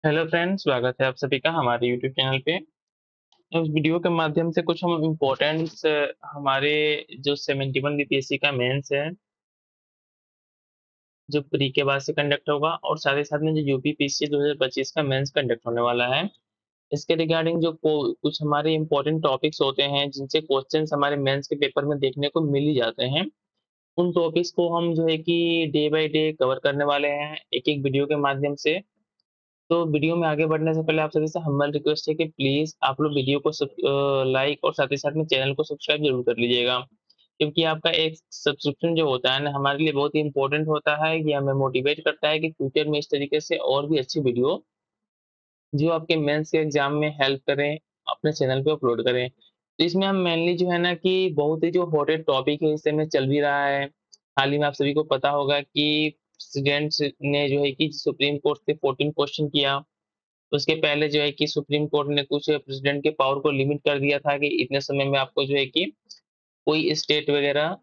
Hello friends, स्वागत है आप सभी का हमारे यूट्यूब चैनल पे। इस वीडियो के माध्यम से कुछ हम इम्पोर्टेंट्स हमारे जो 71 बीपीएससी का मेंस है, जो प्री के बाद से कंडक्ट होगा, और साथ ही साथ में जो यूपी पीसी 2025 का मेंस कंडक्ट होने वाला है, इसके रिगार्डिंग जो कुछ हमारे इम्पोर्टेंट टॉपिक्स होते हैं जिनसे क्वेश्चंस हमारे मेंस के पेपर में देखने को मिल ही जाते हैं, उन टॉपिक्स को हम जो है कि डे बाय डे कवर करने वाले हैं एक एक वीडियो के माध्यम से। तो वीडियो में आगे बढ़ने से पहले आप सभी से हम्बल रिक्वेस्ट है कि प्लीज़ आप लोग वीडियो को लाइक और साथ ही साथ में चैनल को सब्सक्राइब ज़रूर कर लीजिएगा। क्योंकि आपका एक सब्सक्रिप्शन जो होता है ना, हमारे लिए बहुत ही इम्पोर्टेंट होता है। ये हमें मोटिवेट करता है कि फ्यूचर में इस तरीके से और भी अच्छी वीडियो जो आपके मेंस के एग्ज़ाम में हेल्प करें, अपने चैनल पे अपलोड करें। तो इसमें हम मेनली जो है ना कि बहुत ही जो हॉटेड टॉपिक है, इस समय चल भी रहा है। हाल ही में आप सभी को पता होगा कि प्रेसिडेंट्स ने जो है कि सुप्रीम कोर्ट से 14 क्वेश्चन किया। उसके पहले जो है कि सुप्रीम कोर्ट ने कुछ प्रेसिडेंट के पावर को लिमिट कर दिया था कि इतने समय में आपको जो है कि कोई स्टेट वगैरह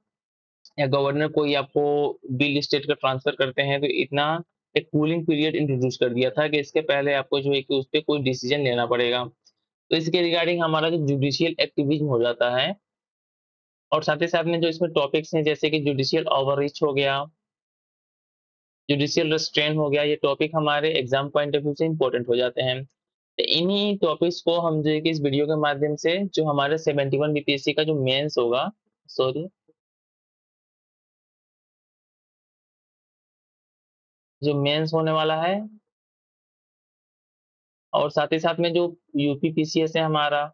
या गवर्नर कोई आपको बिल स्टेट का ट्रांसफर करते हैं तो इतना एक कूलिंग पीरियड इंट्रोड्यूस कर दिया था कि इसके पहले आपको जो है कि उस पे कोई डिसीजन लेना पड़ेगा। तो इसके रिगार्डिंग हमारा जो जुडिशियल एक्टिविज्म हो जाता है, और साथ ही साथ में जो इसमें टॉपिक्स हैं जैसे कि जुडिशियल ओवररीच हो गया, जुडिशियल रिस्ट्रेन हो गया, ये टॉपिक हमारे एग्जाम पॉइंट ऑफ व्यू से इंपॉर्टेंट हो जाते हैं। तो इन्हीं टॉपिक्स को हम जो है कि इस वीडियो के माध्यम से जो हमारे 71 बीपीएससी का जो मेंस होगा, सॉरी, जो मेंस होने वाला है, और साथ ही साथ में जो यूपी पीसीएस है हमारा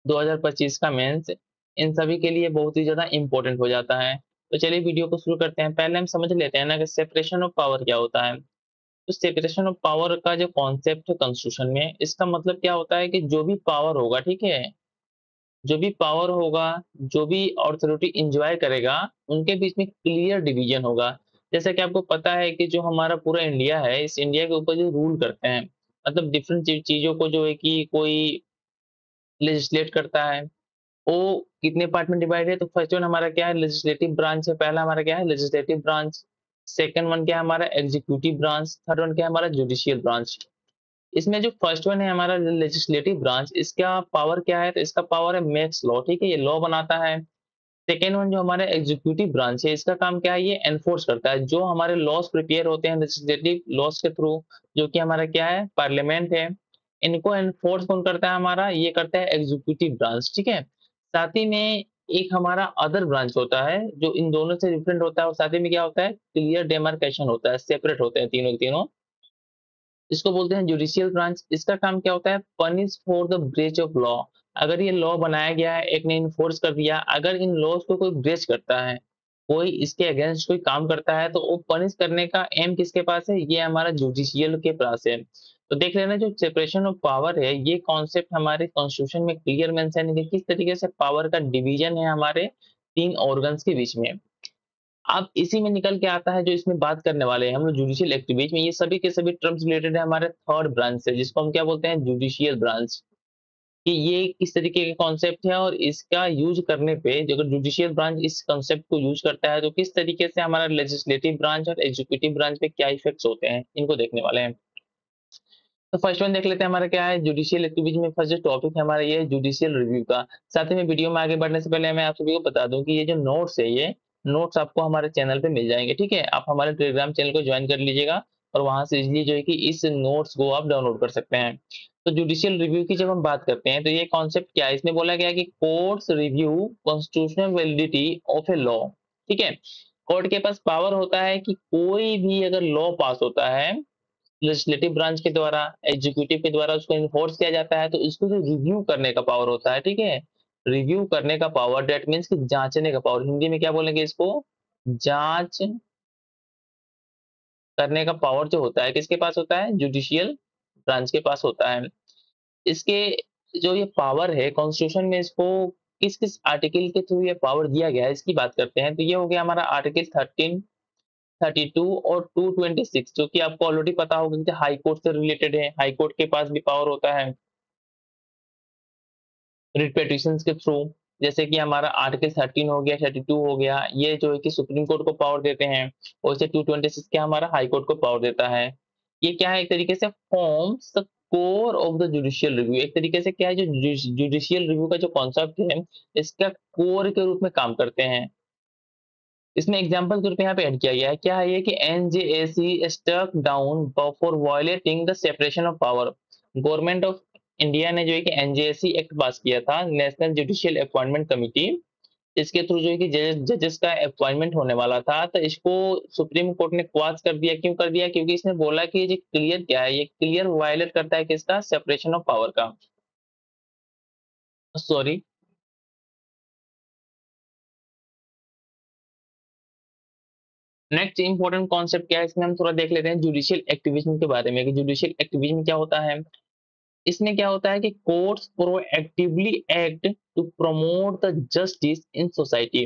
2025 का मेंस, इन सभी के लिए बहुत ही ज्यादा इंपॉर्टेंट हो जाता है। तो चलिए वीडियो को शुरू करते हैं। पहले हम समझ लेते हैं ना कि सेपरेशन ऑफ पावर क्या होता है। तो सेपरेशन ऑफ पावर का जो कॉन्सेप्ट है कॉन्स्टिट्यूशन में, इसका मतलब क्या होता है कि जो भी पावर होगा, ठीक है, जो भी पावर होगा, जो भी ऑथोरिटी एन्जॉय करेगा, उनके बीच में क्लियर डिवीजन होगा। जैसा कि आपको पता है कि जो हमारा पूरा इंडिया है, इस इंडिया के ऊपर जो रूल करते हैं, मतलब डिफरेंट चीज़ों को जो है कि कोई लेजिस्लेट करता है, वो कितने पार्ट में डिवाइड है? तो फर्स्ट वन हमारा क्या है? लेजिस्लेटिव ब्रांच है। पहला हमारा क्या है? Legislative branch. सेकंड वन क्या है हमारा? Executive branch. थर्ड वन क्या है हमारा? Judicial branch. इसमें जो फर्स्ट वन है हमारा लेजिस्लेटिव ब्रांच, इसका पावर क्या है? तो इसका पावर है मेक्स लॉ, ठीक है, ये लॉ बनाता है। सेकेंड वन जो हमारा एग्जीक्यूटिव ब्रांच है, इसका काम क्या है? ये एनफोर्स करता है। जो हमारे लॉज प्रिपेयर होते हैं लेजिस्लेटिव लॉज के थ्रू, जो कि हमारा क्या है? पार्लियामेंट है, इनको एनफोर्स कौन करता है हमारा? ये करता है एग्जीक्यूटिव ब्रांच, ठीक है। साथ ही में एक हमारा अदर ब्रांच होता है जो इन दोनों से डिफरेंट होता है, और साथ ही में क्या होता है? क्लियर डेमार्केशन होता है, सेपरेट होते हैं तीनों के तीनों। इसको बोलते हैं जुडिशियल ब्रांच। इसका काम क्या होता है? Punish for the breach of law. अगर ये लॉ बनाया गया है, एक ने इन्फोर्स कर दिया, अगर इन लॉज को कोई ब्रेच करता है, कोई इसके अगेंस्ट कोई काम करता है, तो वो पनिश करने का एम किसके पास है? ये हमारा जुडिशियल के पास है। तो देख लेना, जो सेपरेशन ऑफ पावर है, ये कॉन्सेप्ट हमारे कॉन्स्टिट्यूशन में क्लियर मेंशन है कि किस तरीके से पावर का डिवीजन है हमारे तीन ऑर्गन्स के बीच में। अब इसी में निकल के आता है जो इसमें बात करने वाले हैं हम लोग, जुडिशियल एक्टिविटी में ये सभी के सभी टर्म्स रिलेटेड है हमारे थर्ड ब्रांच से, जिसको हम क्या बोलते हैं? Judicial branch. कि ये किस तरीके का कॉन्सेप्ट है, और इसका यूज करने पे जो अगर जुडिशियल ब्रांच इस कॉन्सेप्ट को यूज करता है, तो किस तरीके से हमारा लेजिस्लेटिव ब्रांच और एग्जीक्यूटिव ब्रांच पे क्या इफेक्ट्स होते हैं, इनको देखने वाले हैं। तो फर्स्ट वन देख लेते हैं हमारा क्या है जुडिशियल एक्टिविटी में। फर्स्ट जो टॉपिक है हमारा ये है जुडिशियल रिव्यू का। साथ ही में वीडियो में आगे बढ़ने से पहले मैं आप सभी को बता दूं कि ये जो नोट्स है, ये नोट्स आपको हमारे चैनल पे मिल जाएंगे, ठीक है। आप हमारे टेलीग्राम चैनल को ज्वाइन कर लीजिएगा, और वहां से इजिली जो है कि इस नोट्स को आप डाउनलोड कर सकते हैं। तो जुडिशियल रिव्यू की जब हम बात करते हैं, तो ये कॉन्सेप्ट क्या है? इसमें बोला गया है कि courts review constitutional validity of a law, ठीक है। कोर्ट के पास पावर होता है कि कोई भी अगर लॉ पास होता है लेजिस्लेटिव ब्रांच के द्वारा, एग्जीक्यूटिव के द्वारा उसको इन्फोर्स किया जाता है, तो इसको जो रिव्यू करने का पावर होता है, ठीक है, रिव्यू करने का पावर, दैट मीन्स कि जांचने का पावर, हिंदी में क्या बोलेंगे इसको? जांच करने का पावर जो होता है किसके पास होता है? जुडिशियल ब्रांच के पास होता है। इसके जो ये पावर है कॉन्स्टिट्यूशन में, इसको किस किस आर्टिकल के थ्रू ये पावर दिया गया है, इसकी बात करते हैं। तो ये हो गया हमारा आर्टिकल 13, 32 और 226, जो कि आपको ऑलरेडी पता होगा कि हाई कोर्ट से रिलेटेड है। हाई कोर्ट के पास भी पावर होता है रिट पिटीशंस के थ्रू। जैसे कि हमारा आर्टिकल 13 हो गया, 32 हो गया, ये जो है कि सुप्रीम कोर्ट को पावर देते हैं। और इसे 226 क्या हमारा हाई कोर्ट को पावर देता है। ये क्या है, एक तरीके से forms the core of the judicial review. एक तरीके से क्या है, जो जुडिशियल रिव्यू का जो कॉन्सेप्ट है, इसका कोर के रूप में काम करते हैं। इसमें एग्जांपल के रूप में यहाँ पे ऐड किया गया है, क्या है ये कि NJAC stuck down for violating the separation of power. Government of India ने जो है कि एनजेएसी एक्ट पास किया था, नेशनल जुडिशियल अपॉइंटमेंट कमिटी। इसके थ्रू जो है कि जजेस का अपॉइंटमेंट होने वाला था, तो इसको सुप्रीम कोर्ट ने क्वाश कर दिया। क्यों कर दिया? क्योंकि इसने बोला कि ये क्लियर क्या है, ये क्लियर वायलेट करता है किसका, सेपरेशन ऑफ पावर का। सॉरी। नेक्स्ट इंपॉर्टेंट कॉन्सेप्ट क्या है, इसमें हम थोड़ा देख लेते हैं जुडिशियल एक्टिविज्म के बारे में कि जुडिशियल एक्टिविज्म क्या होता है। इसमें क्या होता है कि courts proactively act to promote the justice in society.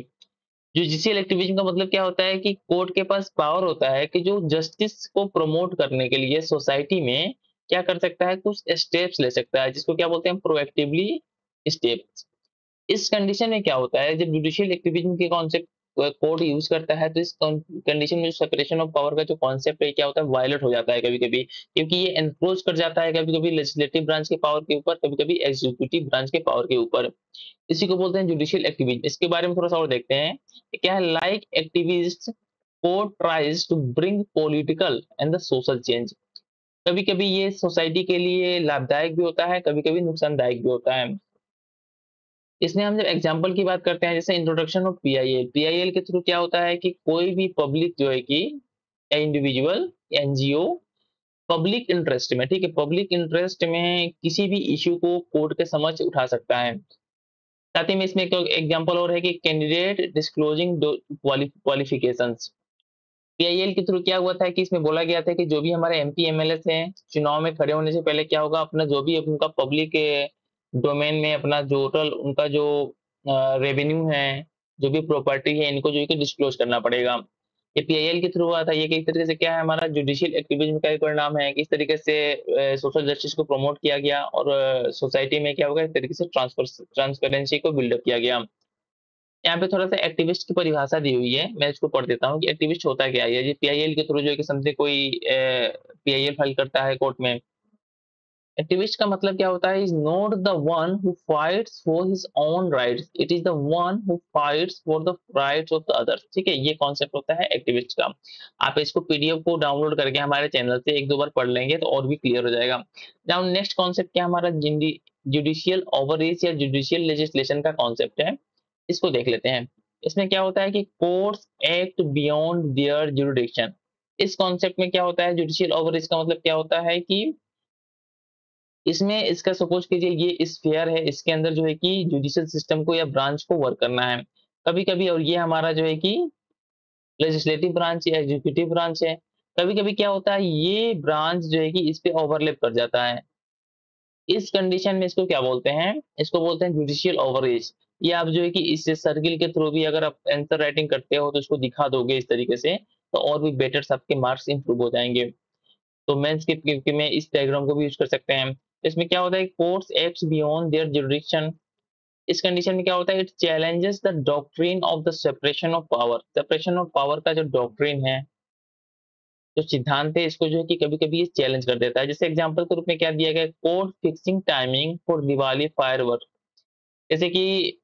Judicial activism का मतलब क्या होता है कि कोर्ट के पास पावर होता है कि जो जस्टिस को प्रमोट करने के लिए सोसाइटी में क्या कर सकता है, कुछ स्टेप्स ले सकता है, जिसको क्या बोलते हैं, प्रोएक्टिवली स्टेप्स। इस कंडीशन में क्या होता है, जब जुडिशियल एक्टिविज्म के कॉन्सेप्ट कोर्ट यूज करता है, तो इस कंडीशन में सेपरेशन ऑफ पावर का जो कॉन्सेप्ट है, क्या होता है, वायलेट हो जाता है कभी कभी। क्योंकि ये एनक्रोच कर जाता है कभी कभी लेजिस्लेटिव ब्रांच के पावर के ऊपर, कभी कभी एग्जीक्यूटिव ब्रांच के पावर के ऊपर। इसी को बोलते हैं जुडिशियल एक्टिविज्म। इसके बारे में थोड़ा सा और देखते हैं कि क्या है। Like activist, court tries to bring political and the social change. कभी कभी ये सोसाइटी के लिए लाभदायक भी होता है, कभी कभी नुकसानदायक भी होता है। इसमें हम जब एग्जांपल की बात करते हैं, जैसे इंट्रोडक्शन ऑफ पीआईएल। पीआईएल के थ्रू क्या होता है कि कोई भी पब्लिक जो है कि इंडिविजुअल, एनजीओ, पब्लिक इंटरेस्ट में, ठीक है, पब्लिक इंटरेस्ट में किसी भी इश्यू को कोर्ट के समक्ष उठा सकता है। साथ ही में इसमें एक एग्जांपल और है कि कैंडिडेट डिस्क्लोजिंग क्वालिफिकेशंस। पीआईएल के थ्रू क्या हुआ था कि इसमें बोला गया था कि जो भी हमारे एमपी एमएलए हैं, चुनाव में खड़े होने से पहले क्या होगा, अपना जो भी उनका पब्लिक डोमेन में अपना जो टोटल उनका जो रेवेन्यू है, जो भी प्रॉपर्टी है, इनको जो है कि डिस्क्लोज करना पड़ेगा। ये पीआईएल के थ्रू हुआ था। ये एक तरीके से क्या है, हमारा जुडिशियल एक्टिविज्म का एक परिणाम है कि इस तरीके से सोशल जस्टिस को प्रमोट किया गया और सोसाइटी में क्या होगा, एक तरीके से ट्रांसपेरेंसी को बिल्डअप किया गया। यहाँ पे थोड़ा सा एक्टिविस्ट की परिभाषा दी हुई है, मैं इसको पढ़ देता हूँ कि एक्टिविस्ट होता क्या है। ये पीआईएल के थ्रू जो है कि समझे कोई पीआईएल फाइल करता है कोर्ट में। एक्टिविस्ट का मतलब क्या होता है, is not the one who fights for his own rights, it is the one who fights for the rights of the others. ठीक है, ये कॉन्सेप्ट होता है एक्टिविस्ट का। आप इसको पीडीएफ को डाउनलोड करके हमारे चैनल से एक दो बार पढ़ लेंगे तो और भी क्लियर हो जाएगा। नाउ नेक्स्ट कॉन्सेप्ट क्या हमारा, जुडिशियल ओवररीच या जुडिशियल लेजिस्लेशन का कॉन्सेप्ट है। इसको देख लेते हैं। इसमें क्या होता है कि courts act beyond their jurisdiction. इस कॉन्सेप्ट में क्या होता है, जुडिशियल ओवररीच का मतलब क्या होता है कि इसमें इसका सपोज कीजिए ये स्फीयर है, इसके अंदर जो है कि जुडिशियल सिस्टम को या ब्रांच को वर्क करना है कभी कभी, और ये हमारा जो है कि लेजिस्लेटिव ब्रांच या एग्जीक्यूटिव ब्रांच है। कभी कभी क्या होता है, ये ब्रांच जो है कि इस पे ओवरलैप कर जाता है। इस कंडीशन में इसको क्या बोलते हैं, इसको बोलते हैं जुडिशियल ओवररीच। ये आप जो है कि इस सर्किल के थ्रू भी अगर आप आंसर राइटिंग करते हो तो इसको दिखा दोगे इस तरीके से, तो और भी बेटर आपके मार्क्स इंप्रूव हो जाएंगे। तो मेंस के में इस डायग्राम को भी यूज कर सकते हैं। इसमें क्या होता है, courts acts beyond their jurisdiction. इस कंडीशन में क्या होता है, it challenges the doctrine of the separation of power. Separation of power का जो डॉक्ट्रिन है, जो सिद्धांत है, इसको जो है कि कभी कभी ये चैलेंज कर देता है। जैसे एग्जांपल के रूप में क्या दिया गया, court fixing timing for Diwali firework. जैसे कि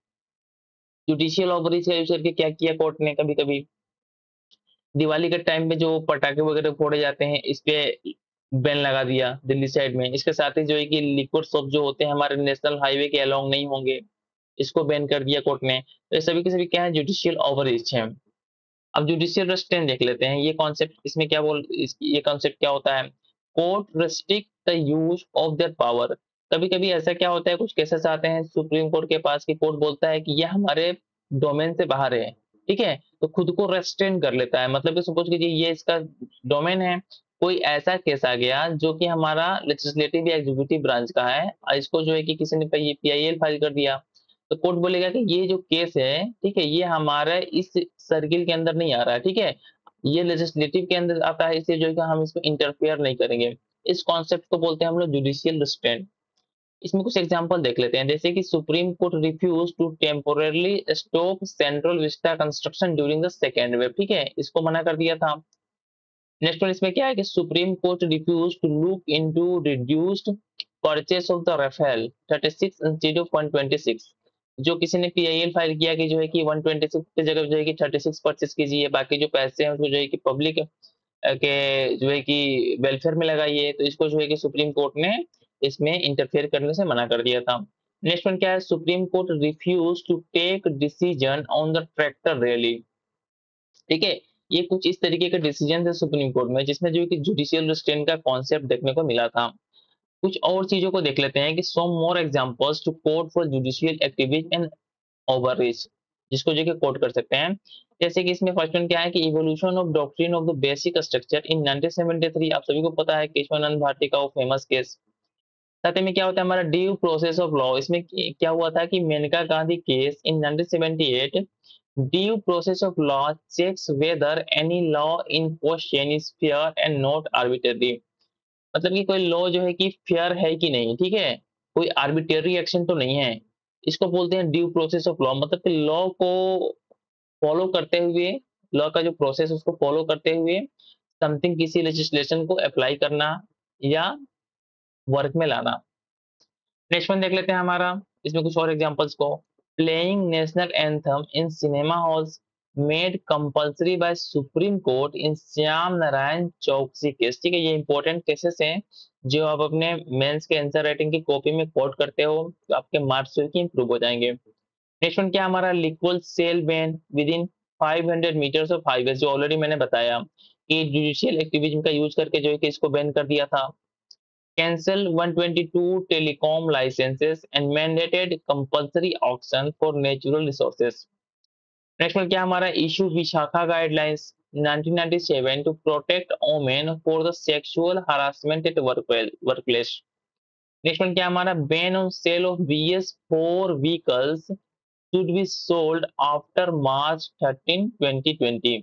जुडिशियल ओवररीच का यूज करके क्या किया कोर्ट ने, कभी कभी दिवाली के टाइम पे जो पटाखे वगैरह फोड़े जाते हैं, इस पे बैन लगा दिया दिल्ली साइड में। इसके साथ ही जो है कि लिक्विड सोप जो होते हैं हमारे नेशनल हाईवे के अलोंग नहीं होंगे, इसको बैन कर दिया कोर्ट ने। तो ये सभी के सभी क्या है, जुडिशियल ओवररीच है। अब जुडिशियल रेस्ट्रेंट देख लेते हैं, ये कॉन्सेप्ट इसमें क्या ये कॉन्सेप्ट क्या होता है, court restrict the use of their power. कभी कभी ऐसा क्या होता है, कुछ केसेस आते हैं सुप्रीम कोर्ट के पास कि कोर्ट बोलता है कि ये हमारे डोमेन से बाहर है, ठीक है, तो खुद को रेस्ट्रेन कर लेता है। मतलब कि सपोज कीजिए ये इसका डोमेन है, कोई ऐसा केस आ गया जो कि हमारा लेजिस्लेटिव या एग्जीक्यूटिव ब्रांच का है, और इसको जो है कि किसी ने पीआईएल फाइल कर दिया, तो कोर्ट बोलेगा कि ये जो केस है, ठीक है, ये हमारे इस सर्किल के अंदर नहीं आ रहा है, ठीक है, ये लेजिस्लेटिव के अंदर आता है, इसलिए जो है कि हम इसमें इंटरफेयर नहीं करेंगे। इस कॉन्सेप्ट को बोलते हैं हम लोग जुडिशियल रिस्ट्रेंट। इसमें कुछ एग्जांपल देख लेते हैं, जैसे कि supreme court refuse to temporarily stop central vista construction during the second wave. ठीक है, इसको मना कर दिया था। नेक्स्ट वन इसमें क्या है कि supreme court refuse to look into reduced purchase of the Rafale 36 instead of 126। जो किसी ने पीआईएल फाइल किया कि जो है कि 126 की जगह जो है कि 36 परचेस कीजिए, बाकी जो पैसे हैं उसको जो है कि पब्लिक के जो है कि वेलफेयर में लगाइए, तो इसको जो है कि सुप्रीम कोर्ट ने इसमें इंटरफेयर करने से मना कर दिया था। नेक्स्ट वन क्या है, supreme court refuse to take decision on the tractor rally. ठीक है, ये कुछ इस तरीके के डिसीजन है सुप्रीम कोर्ट में जिसमें जो है कि जुडिशियल रिस्ट्रेंट का कॉन्सेप्ट देखने को मिला था। कुछ और चीजों को देख लेते हैं कि some more examples to court for judicial activism and overreach, जिसको जो कि कोट कर सकते हैं। जैसे कि इसमें फर्स्ट वन क्या है कि evolution of doctrine of the basic structure in 1973। आप सभी को पता है केशवानंद भारती का वो फेमस केस। साथ ही में क्या होता है हमारा ड्यू प्रोसेस ऑफ लॉ, इसमें क्या हुआ था कि Maneka Gandhi case in 1978। Due process of law checks whether any law in question is fair and not arbitrary. मतलब कि कोई लॉ जो है कि फेयर है कि नहीं, ठीक है, कोई आर्बिट्ररी एक्शन तो नहीं है। इसको बोलते हैं ड्यू प्रोसेस ऑफ लॉ, मतलब कि लॉ को फॉलो करते हुए, लॉ का जो प्रोसेस उसको फॉलो करते हुए समथिंग किसी लेजिस्लेशन को अप्लाई करना या वर्क में लाना। नेक्स्ट वन देख लेते हैं हमारा, इसमें कुछ और एग्जांपल्स को। Playing national anthem in cinema halls made compulsory by supreme court in Shyam Narayan Chouksey case. ठीक है, ये इंपॉर्टेंट केसेस हैं जो आप अपने मेंस के आंसर राइटिंग की कॉपी में कोट करते हो तो आपके मार्क्स जो है कि इंप्रूव हो जाएंगे। नेक्स्ट वन क्या हमारा, liquor sale ban within 500 meters of highway, जो ऑलरेडी मैंने बताया कि जुडिशियल एक्टिविज्म का यूज करके जो है कि इसको बैन कर दिया था। cancel 122 telecom licenses and mandated compulsory auction for natural resources. Next में क्या हमारा, issue Vishakha guidelines 1997 to protect women for the sexual harassment at workplace. Next में क्या हमारा, ban on sale of BS4 vehicles should be sold after March 13, 2020.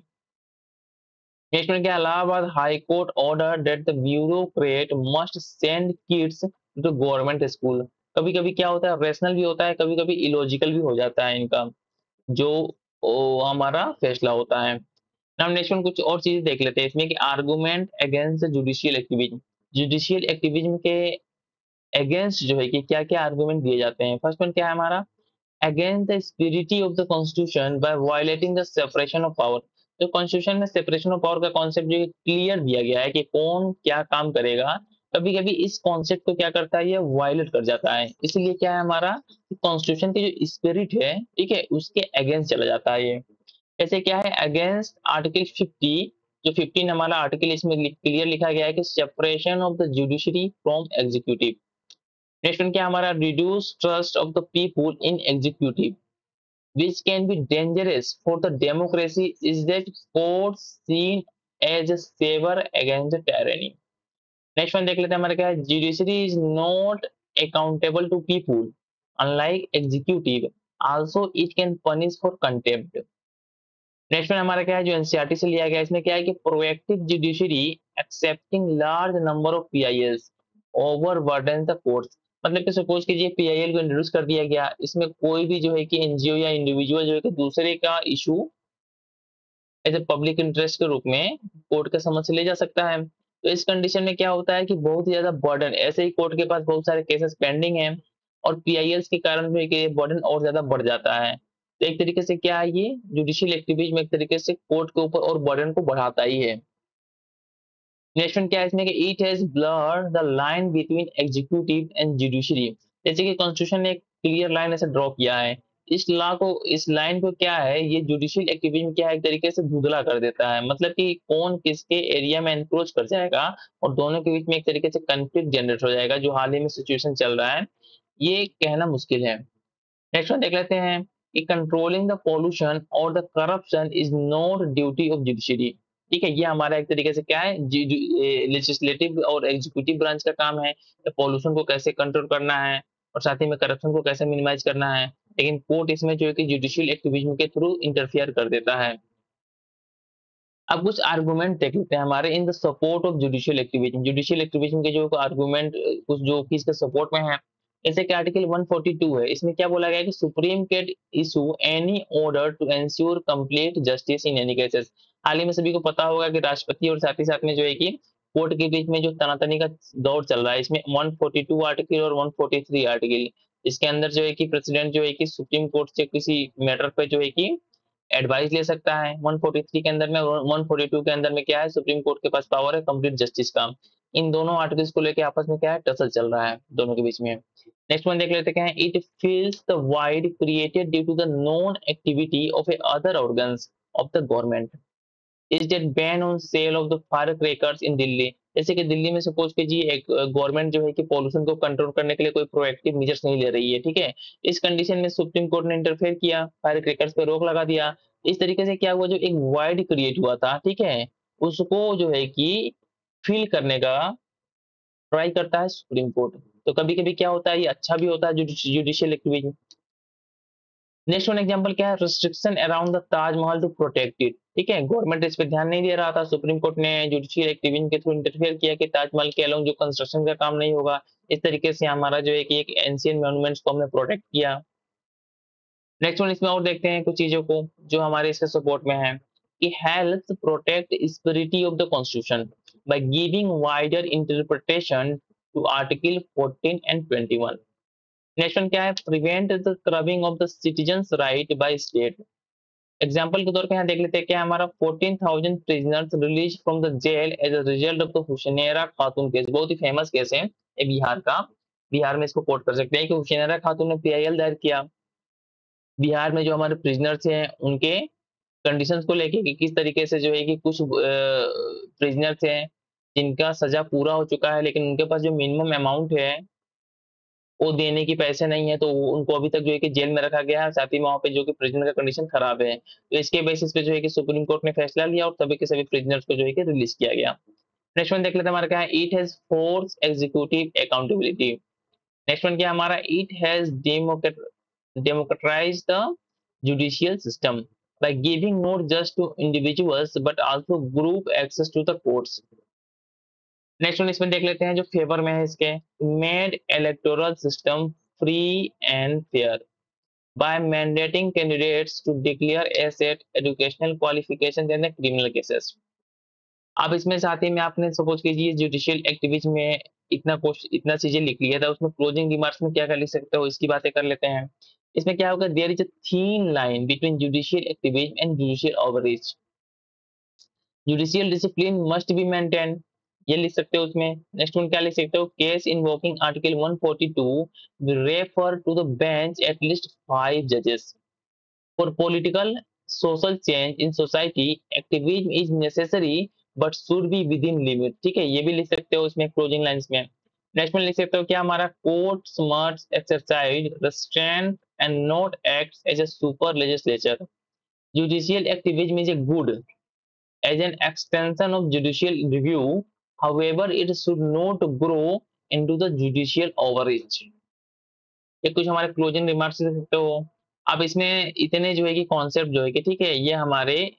Next में क्या, Allahabad high court order that the bureaucrat must send kids to government school. कभी कभी क्या होता है, रेशनल भी होता है, कभी कभी इलॉजिकल भी हो जाता है इनका जो हमारा फैसला होता है। नाउ नेक्स्ट वन कुछ और चीजें देख लेते हैं इसमें कि argument against judicial activism. Judicial activism के अगेंस्ट जो है कि क्या क्या आर्गुमेंट दिए जाते हैं। फर्स्ट वन क्या है हमारा, against the spirit of the constitution by violating the separation of power। तो कॉन्स्टिट्यूशन में सेपरेशन ऑफ पावर का कॉन्सेप्ट जो क्लियर दिया गया है कि कौन क्या काम करेगा, कभी कभी इस कॉन्सेप्ट को क्या करता है, ये वायलेट कर जाता है। इसलिए क्या है हमारा, कॉन्स्टिट्यूशन की जो स्पिरिट है, ठीक है, उसके अगेंस्ट चला जाता है ये। जैसे क्या है, अगेंस्ट आर्टिकल 50, जो 15 हमारा आर्टिकल इसमें क्लियर लिखा गया है कि separation of the judiciary from executive. Next one क्या हमारा, reduce trust of the people in executive which can be dangerous for the democracy is that courts seen as a saver against the tyranny। Next one देख लेते हैं हमारा क्या है, judiciary is not accountable to people unlike executive, also it can punish for contempt. Next one हमारा क्या है, जो एनसीईआरटी से लिया गया है, इसमें क्या है कि proactive judiciary accepting large number of PILs over burden the courts. मतलब कि सपोज कीजिए पीआईएल को इंट्रोड्यूस कर दिया गया, इसमें कोई भी जो है कि एनजीओ या इंडिविजुअल जो है कि दूसरे का issue as a public interest के रूप में कोर्ट के समझ से ले जा सकता है। तो इस कंडीशन में क्या होता है कि बहुत ही ज्यादा बर्डन, ऐसे ही कोर्ट के पास बहुत सारे केसेस पेंडिंग हैं और पीआईएल्स के कारण जो है कि बर्डन और ज्यादा बढ़ जाता है। तो एक तरीके से क्या है, ये जुडिशियल एक्टिविज्म एक तरीके से कोर्ट के ऊपर और बर्डन को बढ़ाता ही है। नेक्स्ट वन क्या है इसमें कि it has blurred the line between executive and judiciary. जैसे कि कॉन्स्टिट्यूशन ने एक क्लियर लाइन ऐसे ड्रॉ किया है, इस लॉ को, इस लाइन को क्या है, ये जुडिशियल एक्टिविज्म क्या है, एक तरीके से धुंधला कर देता है। मतलब कि कौन किसके एरिया में एनक्रोच कर जाएगा और दोनों के बीच में एक तरीके से कंफ्लिक्ट जनरेट हो जाएगा, जो हाल ही में सिचुएशन चल रहा है, ये कहना मुश्किल है। नेक्स्ट वन देख लेते हैं कि कंट्रोलिंग द पॉल्यूशन और the corruption is not duty of judiciary. ठीक है, ये हमारा एक तरीके से क्या है, लेजिस्लेटिव और एग्जीक्यूटिव ब्रांच का काम है, पॉल्यूशन को कैसे कंट्रोल करना है और साथ ही में करप्शन को कैसे मिनिमाइज करना है। लेकिन कोर्ट इसमें जो है कि जुडिशियल एक्टिविज्म के थ्रू इंटरफियर कर देता है। अब कुछ आर्गुमेंट देख लेते हैं हमारे in the support of judicial activism. Judicial activism के जो आर्गुमेंट कुछ जो कि इसके सपोर्ट में है, जैसे कि आर्टिकल 142 है, इसमें क्या बोला गया है कि supreme court issue any order to ensure complete justice in any cases. हाल ही में सभी को पता होगा कि राष्ट्रपति और साथ ही साथ में जो है कि कोर्ट के बीच में जो तनातनी का दौर चल रहा है, इसमें 142 आर्टिकल और 143 आर्टिकल, इसके अंदर जो है कि प्रेसिडेंट जो है कि सुप्रीम कोर्ट से किसी मैटर पे जो है कि एडवाइस ले सकता है। 143 के अंदर में और 142 के अंदर में क्या है, सुप्रीम कोर्ट के पास पावर है कंप्लीट जस्टिस का। इन दोनों आर्टिकल्स को लेके आपस में क्या है, टसल चल रहा है दोनों के बीच में। नेक्स्ट वन देख लेते हैं क्या है, it fills the void created due to the non activity of a other organs of the government is that ban on sale of the fire crackers in Delhi. जैसे कि दिल्ली में सपोज कीजिए एक गवर्नमेंट जो है कि पॉल्यूशन को कंट्रोल करने के लिए कोई प्रोएक्टिव मेजर्स नहीं ले रही है, ठीक है। इस कंडीशन में सुप्रीम कोर्ट ने इंटरफेयर किया, फायर क्रैकर्स पे रोक लगा दिया। इस तरीके से क्या हुआ, जो एक वाइड क्रिएट हुआ था, ठीक है, उसको जो है कि फील करने का ट्राई करता है सुप्रीम कोर्ट। तो कभी कभी क्या होता है, ये अच्छा भी होता है judicial activism. Next one example क्या है, restriction around the Taj Mahal to protect it. ठीक है, गवर्नमेंट इस पे ध्यान नहीं दे रहा था, सुप्रीम कोर्ट ने जुडिशियल एक्टिविज्म के थ्रू इंटरफेयर किया कि ताजमहल के अलोंग जो कंस्ट्रक्शन का काम नहीं होगा। इस तरीके से हमारा जो है कि एक एंशियंट मॉन्यूमेंट्स को हमने प्रोटेक्ट किया। नेक्स्ट वन इसमें और देखते हैं कुछ चीजों को जो हमारे इसके सपोर्ट में है कि health protect spirit of the constitution by giving wider interpretation to article 14 and 21। Next one क्या है, prevent the curbing of the citizens right by state. Example के तौर पे यहाँ देख लेते हैं क्या हमारा 14,000 prisoners release from the jail as a result of the Hussainara Khatoon case. बहुत ही फेमस केस है ये बिहार का। बिहार में इसको कोट कर सकते हैं कि हुसैनरा खातून ने पीआईएल दायर किया बिहार में जो हमारे प्रिजनर्स हैं उनके कंडीशंस को लेके कि किस तरीके से जो है कि कुछ प्रिजनर्स हैं जिनका सजा पूरा हो चुका है लेकिन उनके पास जो मिनिमम अमाउंट है वो देने की पैसे नहीं है, तो उनको अभी तक जो है कि जेल में रखा गया है, साथ ही वहाँ पे जो कि प्रिजनर का कंडीशन खराब है। तो इसके बेसिस पे जो है कि सुप्रीम कोर्ट ने फैसला लिया और सभी के सभी प्रिजनर्स को जो है कि रिलीज किया गया। नेक्स्ट वन देख लेते हैं हमारा क्या है, it has force executive accountability. Next one क्या है हमारा, it has democratise the judicial system by giving not just to individuals but also group access to the courts। Next one इसमें देख लेते हैं जो फेवर में है इसके, made electoral system free and fair by mandating candidates to declare asset educational qualification in criminal cases. अब इसमें साथ ही में आपने सपोज कीजिए जुडिशियल एक्टिविज्म में इतना चीजें लिख लिया था, उसमें क्लोजिंग रिमार्क्स में क्या क्या लिख सकते हो इसकी बातें कर लेते हैं। इसमें क्या होगा, there is a thin line between judicial activism and judicial overreach. Judicial discipline must be maintain, ये लिख सकते हो उसमें। नेक्स्ट वन क्या लिख सकते हो, case invoking article 142 refer to the bench at least 5 जजेस for political social change in society activism is necessary but should be within limit. ठीक है, ये भी लिख सकते हो इसमें क्लोजिंग लाइंस में। नेक्स्ट में लिख सकते हो क्या हमारा, court must exercise restraint and not act as a super legislature. Judicial activism is a good as an extension of judicial review, however it should not grow into the judicial overreach। ये कुछ हमारे closing remarks दे सकते हो। अब इसमें इतने जो है कि कॉन्सेप्ट जो है कि ठीक है, ये हमारे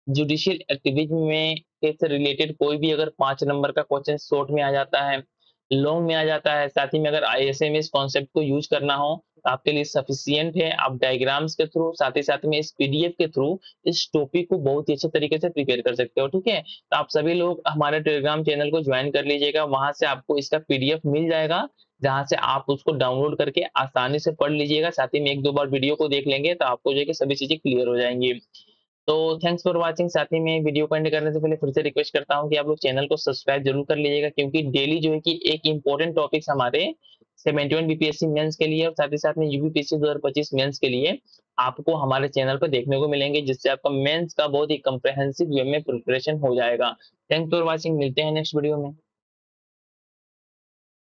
जुडिशियल एक्टिविज्म में से रिलेटेड कोई भी अगर 5 नंबर का क्वेश्चन शॉर्ट में आ जाता है, लॉन्ग में आ जाता है, साथ ही में अगर आईएसए में इस कॉन्सेप्ट को यूज करना हो तो आपके लिए सफिशियंट है। आप डायग्राम्स के थ्रू साथ ही में इस पीडीएफ के थ्रू इस टॉपिक को बहुत ही अच्छे तरीके से प्रिपेयर कर सकते हो। ठीक है, तो आप सभी लोग हमारे टेलीग्राम चैनल को ज्वाइन कर लीजिएगा, वहां से आपको इसका पीडीएफ मिल जाएगा जहां से आप उसको डाउनलोड करके आसानी से पढ़ लीजिएगा। साथ ही में 1-2 बार वीडियो को देख लेंगे तो आपको जो है कि सभी चीजें क्लियर हो जाएंगी। तो थैंक्स फॉर वाचिंग। साथ ही में वीडियो को एंड करने से पहले फिर से रिक्वेस्ट करता हूं कि आप लोग चैनल को सब्सक्राइब जरूर कर लीजिएगा, क्योंकि डेली जो है कि एक इंपॉर्टेंट टॉपिक्स हमारे 71 बीपीएससी मेंस के लिए और साथ ही में यूपीपीएससी 2025 मेंस के लिए आपको हमारे चैनल पर देखने को मिलेंगे, जिससे आपका मेंस का बहुत ही कंप्रेहेंसिव वे में प्रिपरेशन हो जाएगा। थैंक्स फॉर वॉचिंग, मिलते हैं नेक्स्ट वीडियो में।